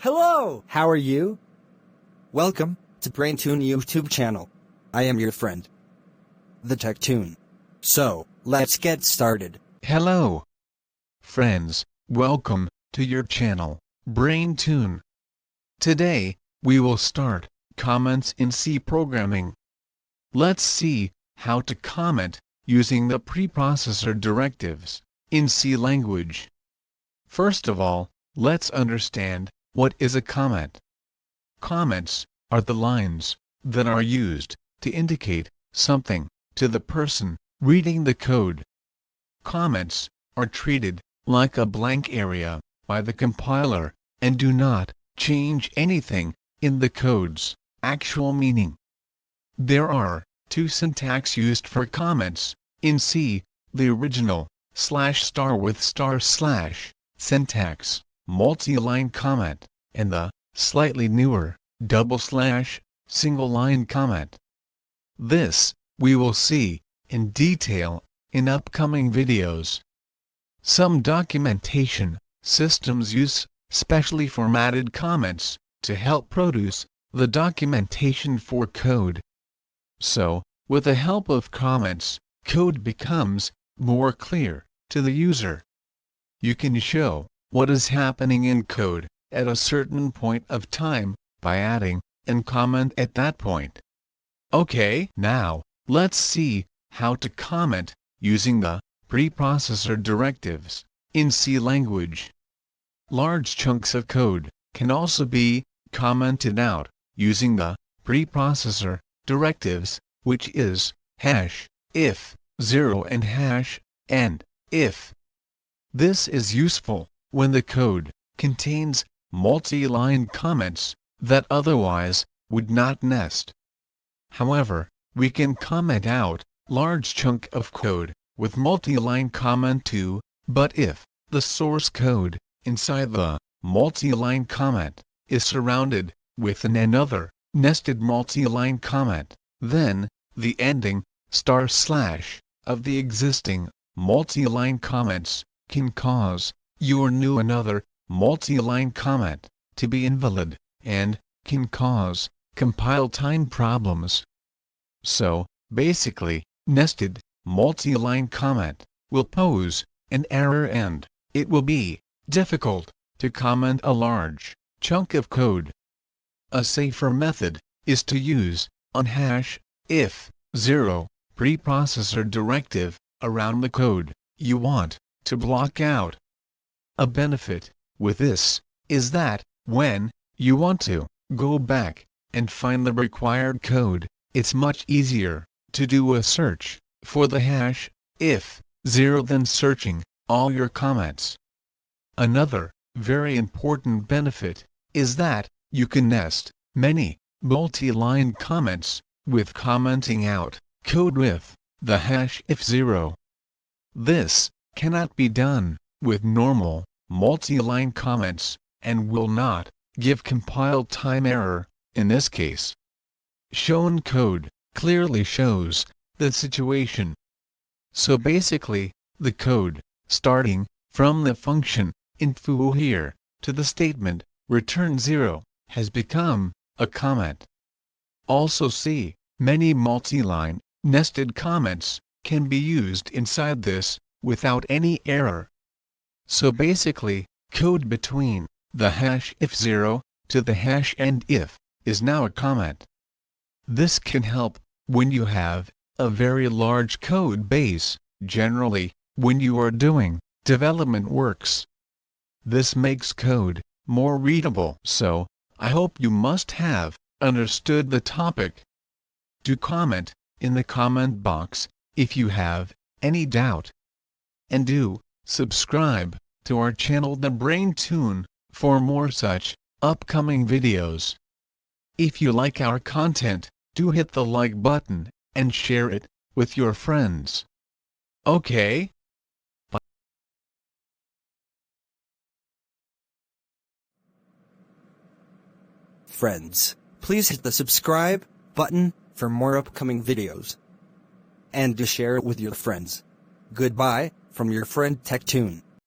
Hello! How are you? Welcome to BrainTune YouTube channel. I am your friend, the TechTune. So, let's get started. Hello, friends. Welcome to your channel, BrainTune. Today, we will start comments in C programming. Let's see how to comment using the preprocessor directives in C language. First of all, let's understand what is a comment. Comments are the lines that are used to indicate something to the person reading the code. Comments are treated like a blank area by the compiler and do not change anything in the code's actual meaning. There are two syntax used for comments in C: the original /* with / syntax, multi-line comment, and the slightly newer / single-line comment. This we will see in detail in upcoming videos. Some documentation systems use specially formatted comments to help produce the documentation for code. So, with the help of comments, code becomes more clear to the user. You can show what is happening in code at a certain point of time by adding a comment at that point. Okay, now, let's see how to comment using the preprocessor directives in C language. Large chunks of code can also be commented out using the preprocessor directives, which is #if 0 and #and if. This is useful when the code contains multi-line comments that otherwise would not nest. However, we can comment out large chunk of code with multi-line comment too, but if the source code inside the multi-line comment is surrounded with another nested multi-line comment, then the ending * of the existing multi-line comments can cause your new another multi-line comment to be invalid and can cause compile time problems. So, basically, nested multi-line comment will pose an error and it will be difficult to comment a large chunk of code. A safer method is to use an #if 0 preprocessor directive around the code you want to block out. A benefit with this is that when you want to go back and find the required code, it's much easier to do a search for the #if 0 than searching all your comments. Another very important benefit is that you can nest many multi-line comments with commenting out code with the #if 0. This cannot be done with normal multi-line comments and will not give compile time error in this case. Shown code clearly shows the situation. So basically, the code starting from the function info here to the statement return 0 has become a comment. Also see, many multi-line nested comments can be used inside this without any error. So basically, code between the #if 0 to the #and if is now a comment. This can help when you have a very large code base, generally when you are doing development works. This makes code more readable. So, I hope you must have understood the topic. Do comment in the comment box if you have any doubt. And do subscribe to our channel The BrainTune for more such upcoming videos. If you like our content, do hit the like button and share it with your friends. Okay? Bye. Friends, please hit the subscribe button for more upcoming videos. And to share it with your friends. Goodbye, from your friend TechTune.